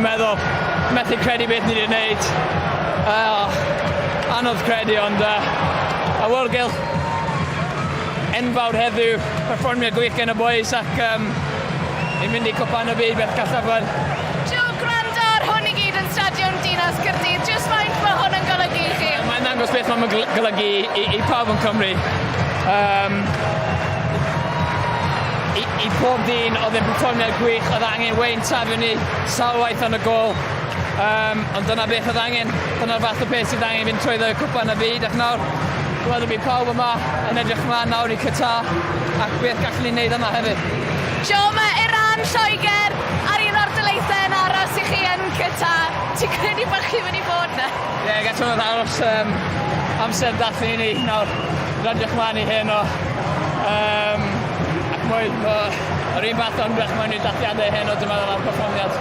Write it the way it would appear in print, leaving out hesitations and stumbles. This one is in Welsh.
Meddwl, methu credu beth ni wedi wneud. Anodd credu, ond awyrgylch enfawr heddiw, perfformio gwych gen y boys ac ni'n mynd i Cwpan y Byd beth gallaf fod. Joe, gwrando ar hwn i gyd yn Stadiwm Dinas Caerdydd, jyst faint mae hwn yn golygu i chi? Mae'n dangos beth mae'n golygu i pawb yn Cymru. I pob dyn oedd yn perfformio gwych, oedd angen Wayne tafu ni salwaith yn y gol. Ond dyna beth oedd angen, dyna'r fath o beth sydd angen fynd trwy y Cwpan y Byd. Ac nawr, dwi'n bydd pawb yma yn edrych ymlaen nawr i Qatar ac beth gallwn ni wneud yma hefyd. Joe, mae Iran, Lloegr ar un o'r daleithau yn aros i chi yn Qatar. Ti'n credu bod chi wedi bod na? Ie, gallwn nhw'n aros amser dathlu ni nawr. Dwi'n edrych ymlaen i hyn o. Ac mwy, yr un fath o'n bech mewn i'r dathliadau hyn o dyma ar perfformiad.